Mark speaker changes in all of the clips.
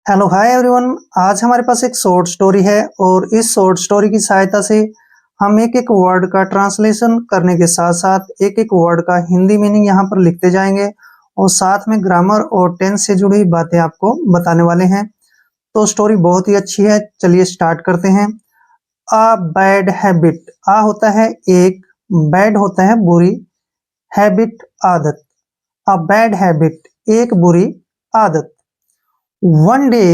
Speaker 1: Hello hi everyone. आज हमारे पास एक शॉर्ट स्टोरी है और इस शॉर्ट स्टोरी की सहायता से हम एक एक वर्ड का ट्रांसलेशन करने के साथ साथ एक एक वर्ड का हिंदी मीनिंग यहाँ पर लिखते जाएंगे और साथ में ग्रामर और टेंस से जुड़ी बातें आपको बताने वाले हैं। तो स्टोरी बहुत ही अच्छी है, चलिए स्टार्ट करते हैं। A bad habit. आ होता है एक, बैड होता है बुरी, हैबिट आदत। अ बैड हैबिट एक बुरी आदत। वन डे,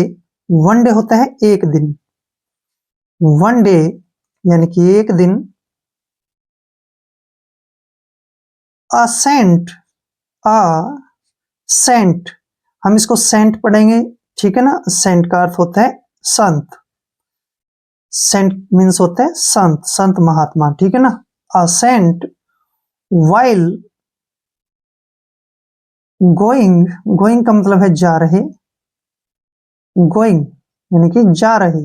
Speaker 1: वन डे होता है एक दिन, वन डे यानी कि एक दिन। अ सेंट, अ सेंट, हम इसको सेंट पढ़ेंगे, ठीक है ना। सेंट का अर्थ होता है संत, सेंट मीन्स होता है संत, संत महात्मा, ठीक है ना। A saint while going, going का मतलब है जा रहे, गोइंग यानी कि जा रहे।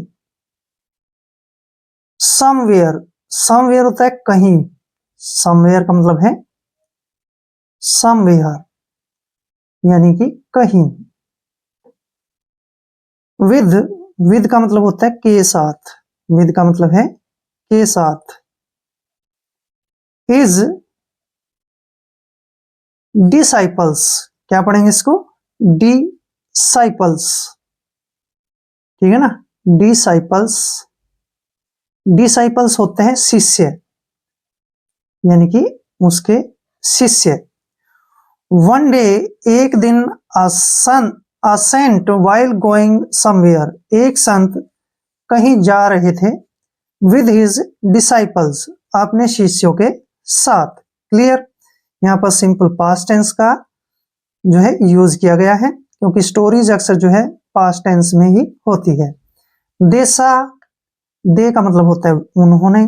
Speaker 1: समवेयर, समवेयर होता है कहीं, समवेयर का मतलब है समवेयर यानी कि कहीं। विद, विद का मतलब होता है के साथ, विद का मतलब है के साथ। हिज डिसाइपल्स, क्या पढ़ेंगे इसको, डिसाइपल्स, ठीक है ना। डिसाइपल्स, डिसाइपल्स होते हैं शिष्य यानी कि उसके शिष्य। वन डे एक दिन, a saint while going somewhere, एक संत कहीं जा रहे थे, विद हिज डिसाइपल्स अपने शिष्यों के साथ। क्लियर। यहाँ पर सिंपल पास्ट टेंस का जो है यूज किया गया है क्योंकि स्टोरीज अक्सर जो है पास्ट टेंस में ही होती है। देसा, दे का मतलब होता है उन्होंने,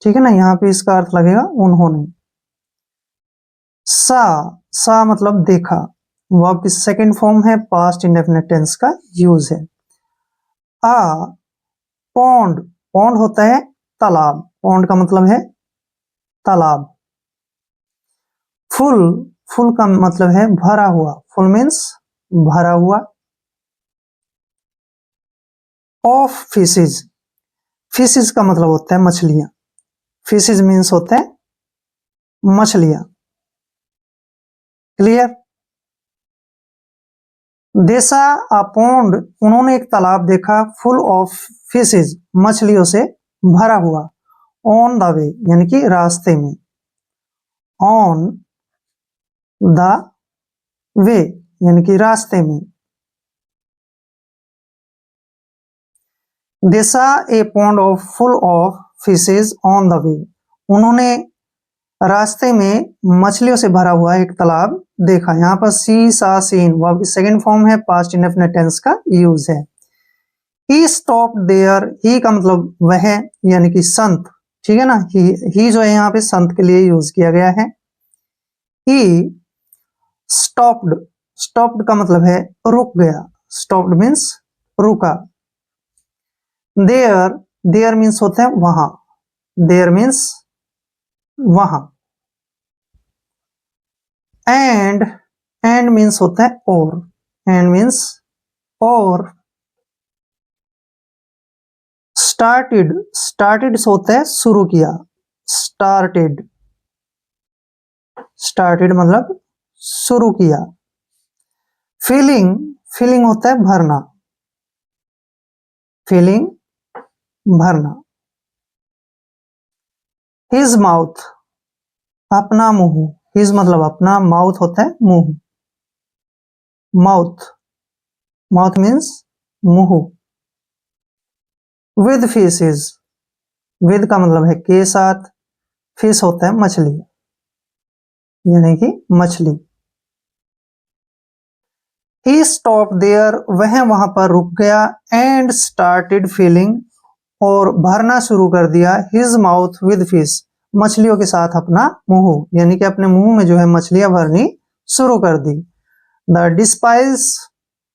Speaker 1: ठीक है ना, यहाँ पे इसका अर्थ लगेगा उन्होंने। सा, सा मतलब देखा, वर्ब की सेकंड फॉर्म है, पास्ट इंडेफिनिट टेंस का यूज है। आ पौंड, पौंड होता है तालाब, पौंड का मतलब है तालाब। फुल, फुल का मतलब है भरा हुआ, फुल मीन्स भरा हुआ। ऑफ फिशेज, फिशेज का मतलब होता है मछलियां, फिशेज मीन्स होता है मछलियां। क्लियर। देसा अ पौंड, उन्होंने एक तालाब देखा, फुल ऑफ फिशेज मछलियों से भरा हुआ। ऑन द वे यानी कि रास्ते में, ऑन द वे यानी कि रास्ते में। दे सा ए pond of full of fishes on the way, उन्होंने रास्ते में मछलियों से भरा हुआ एक तालाब देखा। यहाँ पर सी सा सीन वर्ब की सेकंड फॉर्म है, पास्ट इंडेफिनिट टेंस का यूज है। ही स्टॉप्ड देयर, ही का मतलब वह यानी कि संत, ठीक है ना। ही जो है यहाँ पे संत के लिए यूज किया गया है। ही स्टॉप्ड, स्टॉप्ड का मतलब है रुक गया, स्टॉप्ड मीन्स रुका। देयर, देयर मीन्स होता है वहां, देयर मीन्स वहां। एंड, एंड मीन्स होता है और, एंड मीन्स और। स्टार्टेड, स्टार्टेड से होता है शुरू किया, स्टार्टेड, स्टार्टेड मतलब शुरू किया। फीलिंग, फीलिंग होता है भरना, फीलिंग भरना। हिज माउथ, अपना मुंह, हिज मतलब अपना, माउथ होता है मुंह, माउथ, माउथ मीन्स मुंह। विद फिशेज, विद का मतलब है के साथ, फिश होता है मछली यानी कि मछली। ही स्टॉप देयर, वह वहां पर रुक गया, एंड स्टार्टेड फीलिंग और भरना शुरू कर दिया, हिज माउथ विद फिश मछलियों के साथ अपना मुंह, यानी कि अपने मुंह में जो है मछलियां भरनी शुरू कर दी। द डिस्पाइस,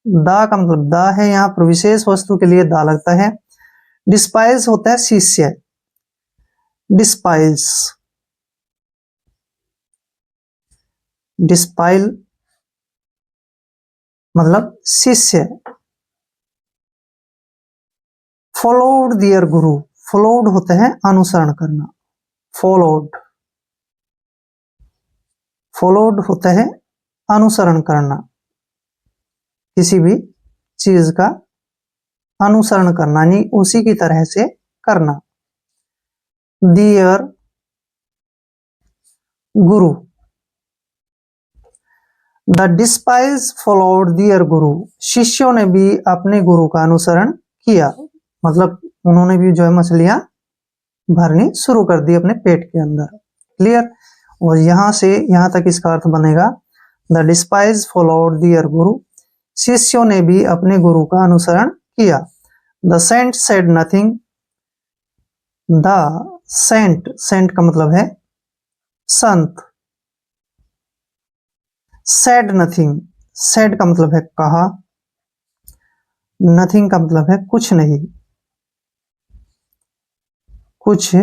Speaker 1: दा का मतलब दा है, यहाँ पर विशेष वस्तु के लिए दा लगता है। डिस्पाइस होता है शिष्य, डिस्पाइस, डिस्पाइल मतलब शिष्य। फॉलोड दियर गुरु, फॉलोड होता है अनुसरण करना, फॉलोड, फॉलोड होता है अनुसरण करना, किसी भी चीज का अनुसरण करना यानी उसी की तरह से करना। दियर गुरु, द डिस्पाइज फॉलोड दियर गुरु, शिष्यों ने भी अपने गुरु का अनुसरण किया, मतलब उन्होंने भी जो है मछलियां भरनी शुरू कर दी अपने पेट के अंदर। क्लियर। और यहां से यहां तक इसका अर्थ बनेगा द डिस्पाइज फॉलोड दियर गुरु, शिष्यों ने भी अपने गुरु का अनुसरण किया। The saint said nothing, the saint, saint का मतलब है संत, सेड नथिंग, सेड का मतलब है कहा, नथिंग का मतलब है कुछ नहीं, कुछ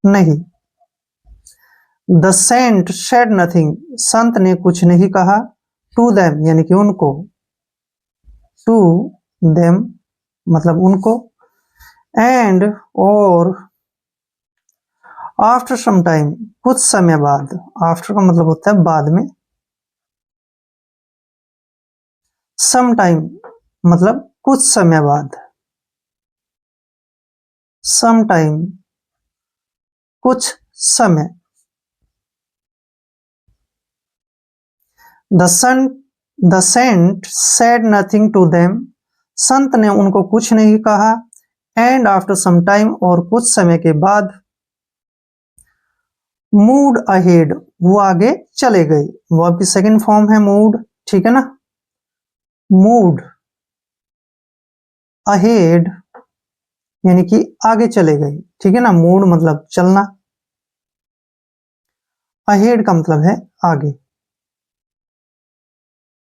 Speaker 1: नहीं। द सेंट सेड नथिंग, संत ने कुछ नहीं कहा, टू देम यानी कि उनको, टू देम मतलब उनको, एंड और आफ्टर सम टाइम कुछ समय बाद, आफ्टर का मतलब होता है बाद में, सम टाइम मतलब कुछ समय बाद, सम टाइम कुछ समय। The saint said nothing to them, संत ने उनको कुछ नहीं कहा, एंड आफ्टर सम टाइम और कुछ समय के बाद, मूड अहेड वो आगे चले गए, वो आपकी सेकंड फॉर्म है मूड, ठीक है ना। मूड अहेड यानी कि आगे चले गए, ठीक है ना। मूड मतलब चलना, अहेड का मतलब है आगे।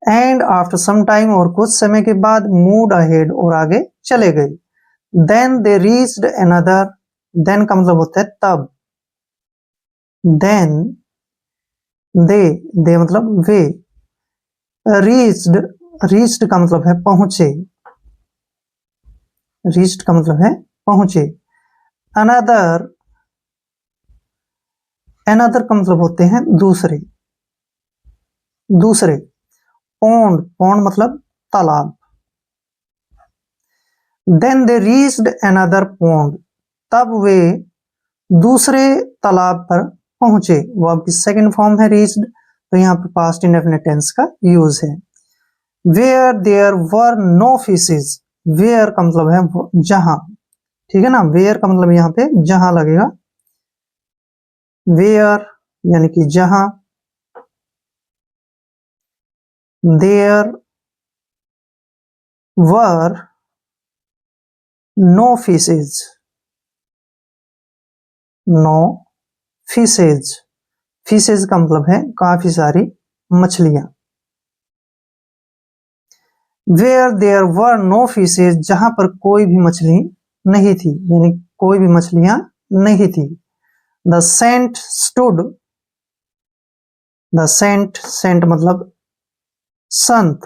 Speaker 1: एंड आफ्टर सम टाइम और कुछ समय के बाद, मूड अहेड और आगे चले गए। Then they reached another, then का मतलब होता है तब, देन दे मतलब वे, रीच्ड, रीच्ड का मतलब है पहुंचे, रीच्ड का मतलब है पहुंचे। अनदर, अनदर का मतलब होते हैं दूसरे, दूसरे। पौंड, पौंड मतलब तालाब। Then they reached another pond, तब वे दूसरे तालाब पर पहुंचे, वो आपकी सेकंड फॉर्म है रीच्ड, तो यहाँ पे पास्ट इंडेफिनिट टेंस का यूज है। Where there were no fishes, where का मतलब है जहां, ठीक है ना। वेयर का मतलब यहाँ पे जहां लगेगा, वेयर यानी कि जहां। There were no fishes, no fishes, fishes का मतलब है काफी सारी मछलियां। Where there were no fishes, जहां पर कोई भी मछली नहीं थी, यानी कोई भी मछलियां नहीं थी। The saint stood, the saint, saint मतलब संत,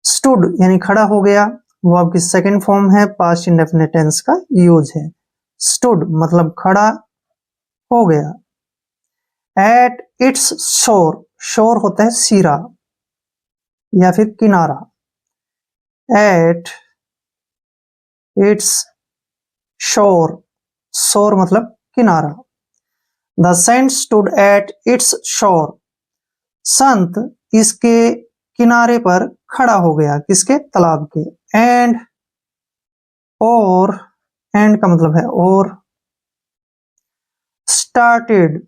Speaker 1: स्टूड यानी खड़ा हो गया, वो आपकी सेकंड फॉर्म है, पास्ट इंडेफिनिट टेंस का यूज है। स्टूड मतलब खड़ा हो गया। एट इट्स शोर, शोर होता है सिरा या फिर किनारा। एट इट्स शोर, शोर मतलब किनारा। The saint stood at its shore, संत इसके किनारे पर खड़ा हो गया, किसके, तालाब के। एंड और, एंड का मतलब है और। स्टार्टेड,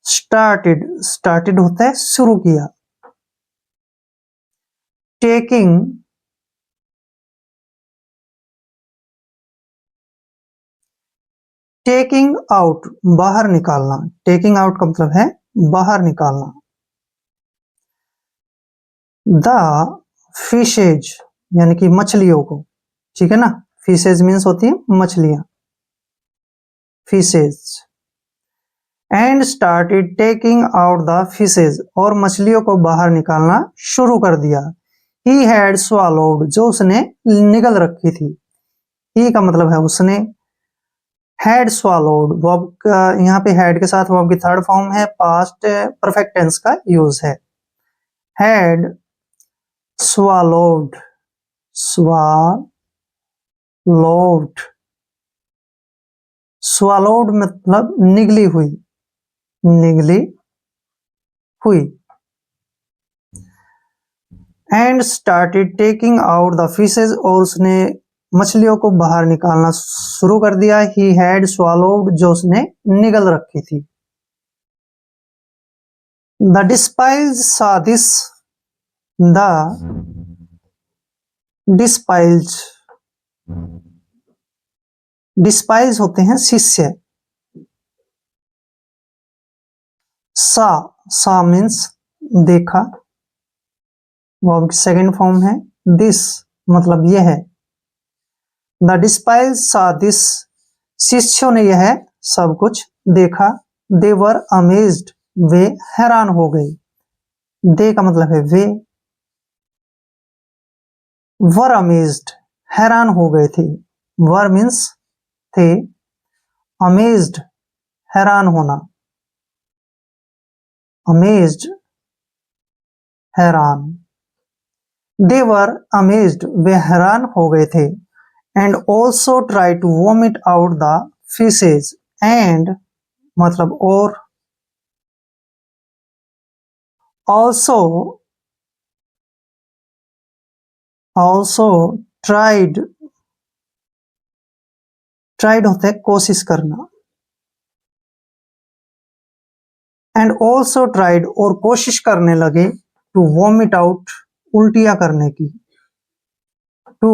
Speaker 1: स्टार्टेड, स्टार्टेड होता है शुरू किया। टेकिंग, टेकिंग आउट बाहर निकालना, टेकिंग आउट का मतलब है बाहर निकालना। द फिशेज यानी कि मछलियों को, ठीक है ना। फिशेज मीन्स होती है मछलियां, fishes. And started taking out the fishes, और मछलियों को बाहर निकालना शुरू कर दिया। he had swallowed, जो उसने निगल रखी थी। he का मतलब है उसने, had swallowed वर्ब का, यहाँ पे had के साथ वर्ब की थर्ड फॉर्म है, पास्ट परफेक्ट टेंस का यूज है। had swallowed, swallowed, swallowed मतलब निगली हुई, निगली हुई। And started taking out the fishes, और उसने मछलियों को बाहर निकालना शुरू कर दिया। ही हैड स्वॉलोड, जो उसने निगल रखी थी। द डिस्पाइज सा दिस, द डिस्पाइज, डिस्पाइज होते हैं शिष्य। सा मीन्स देखा, वो सेकेंड फॉर्म है। दिस मतलब यह है। द डिस्पाइज सा दिस, शिष्यों ने यह सब कुछ देखा। दे वर अमेज्ड, वे हैरान हो गए। दे का मतलब है वे, वर अमेज्ड हैरान हो गए थे। वर मीन्स थे, अमेज्ड हैरान होना, अमेज्ड हैरान। दे वर अमेज्ड, वे हैरान हो गए थे। And also try to vomit out the fishes, and मतलब और, ऑल्सो, ऑल्सो ट्राइड, ट्राइड होता है कोशिश करना। एंड ऑल्सो ट्राइड, और कोशिश करने लगे, टू वॉमिट आउट, उल्टियां करने की। To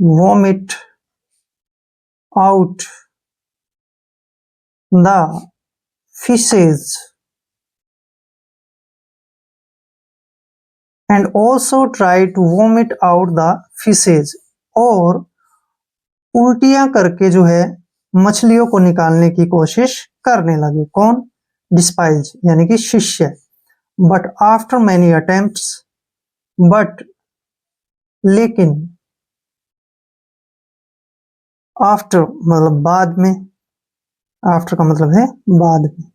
Speaker 1: vomit out the fishes, and also try to vomit out the fishes, और उल्टियां करके जो है मछलियों को निकालने की कोशिश करने लगे। कौन? डिस्पाइज यानी कि शिष्य। But after many attempts, but लेकिन, आफ्टर मतलब बाद में, आफ्टर का मतलब है बाद में।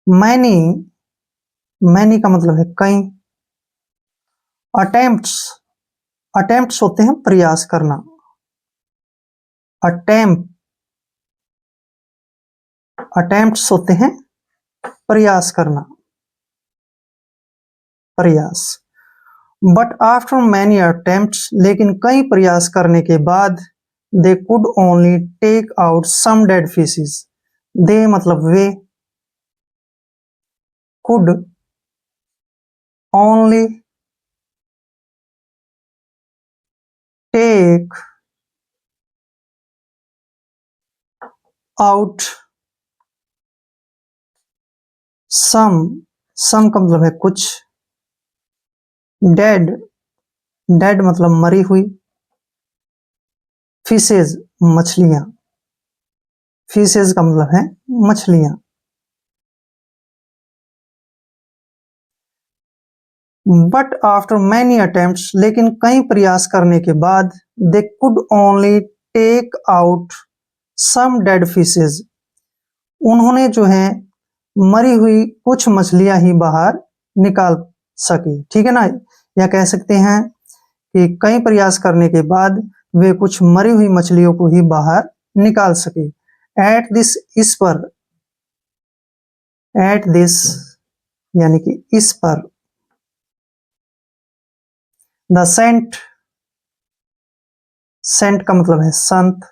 Speaker 1: मैनी, मैनी का मतलब है कई। अटेम्प्ट्स, अटेम्प्ट्स होते हैं प्रयास करना। अटेम्प्ट, अटेम्प्ट्स होते हैं प्रयास करना, प्रयास। बट आफ्टर मैनी अटेम्प्ट्स, लेकिन कई प्रयास करने के बाद, they could only take out some dead fishes. They मतलब वे, could only take out some, some का मतलब है कुछ। डेड, डेड मतलब मरी हुई। फिशेज मछलियां, फिशेज का मतलब है मछलियां। बट आफ्टर मैनी अटेम्प्ट्स, लेकिन कई प्रयास करने के बाद, they could only take out some dead fishes, उन्होंने जो है मरी हुई कुछ मछलियां ही बाहर निकाल सके। ठीक है ना, या कह सकते हैं कि कई प्रयास करने के बाद वे कुछ मरी हुई मछलियों को ही बाहर निकाल सके। एट दिस, इस पर, एट दिस यानी कि इस पर। द सेंट, सेंट का मतलब है संत।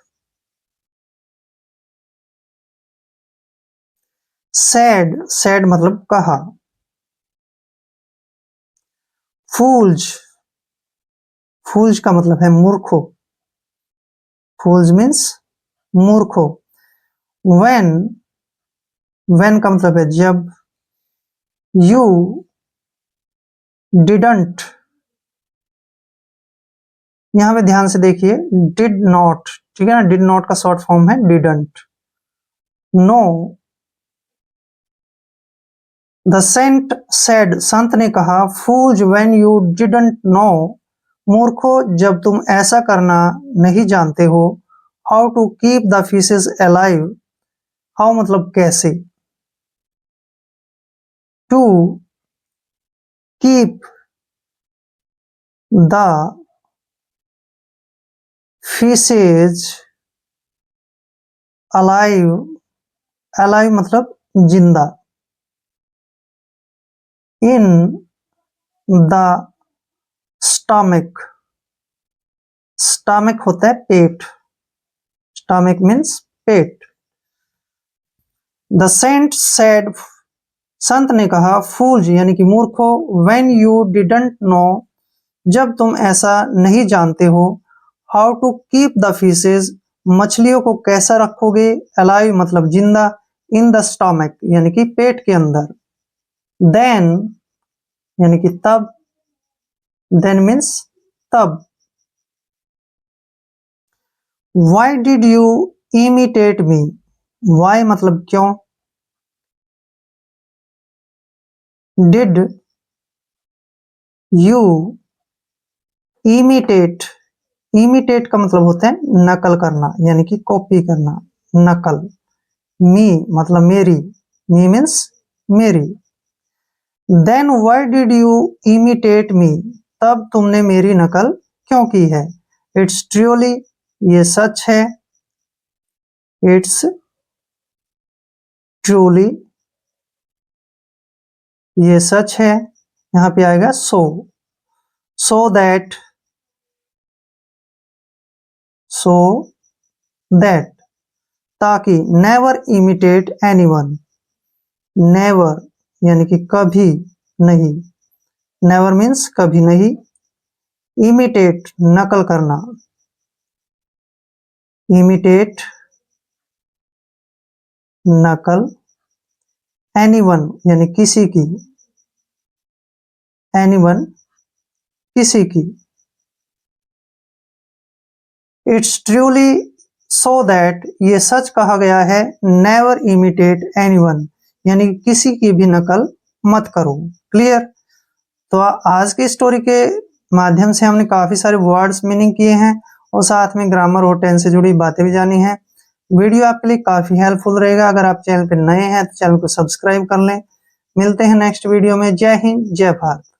Speaker 1: सैड, सैड मतलब कहा। फूल्स, फूल्स का मतलब है मूर्खो। फूल्स मीन्स मूर्खो। व्हेन, व्हेन का मतलब है जब। यू डिडंट, यहां पे ध्यान से देखिए, डिड नॉट, ठीक है ना, डिड नॉट का शॉर्ट फॉर्म है didn't. No, the saint said, संत ने कहा, fools when you didn't know, मूर्खो जब तुम ऐसा करना नहीं जानते हो, how to keep the fishes alive, how मतलब कैसे, to keep the fishes alive, alive मतलब जिंदा, इन द स्टमक, स्टमक होता है पेट, स्टमक मीन्स पेट। द सेंट सेड, संत ने कहा, फूल्स यानी कि मूर्खो, व्हेन यू डिडंट नो, जब तुम ऐसा नहीं जानते हो, how to keep the fishes, मछलियों को कैसा रखोगे, अलाइव मतलब जिंदा, इन द स्टमक यानी कि पेट के अंदर, देन यानी कि तब, देन मीन्स तब, why did you imitate me, why मतलब क्यों, डिड यू इमिटेट, इमिटेट का मतलब होता है नकल करना यानी कि कॉपी करना, नकल, मी मतलब मेरी, मी मीन्स मेरी, then why did you imitate me, तब तुमने मेरी नकल क्यों की है, इट्स ट्रूली, ये सच है, इट्स ट्रूली, ये सच है, यहाँ पे आएगा सो, सो दैट, सो दैट, ताकि, नेवर इमिटेट एनीवन, नेवर यानी कि कभी नहीं, नेवर मीन्स कभी नहीं, इमिटेट नकल करना, इमिटेट नकल, एनीवन यानी किसी की, एनीवन किसी की, इट्स ट्रूली सो दैट, ये सच कहा गया है, नेवर इमिटेट एनीवन यानी किसी की भी नकल मत करो। क्लियर। तो आज की स्टोरी के माध्यम से हमने काफी सारे वर्ड्स मीनिंग किए हैं और साथ में ग्रामर और टेंस से जुड़ी बातें भी जानी है। वीडियो आपके लिए काफी हेल्पफुल रहेगा। अगर आप चैनल पर नए हैं तो चैनल को सब्सक्राइब कर लें। मिलते हैं नेक्स्ट वीडियो में। जय हिंद, जय भारत।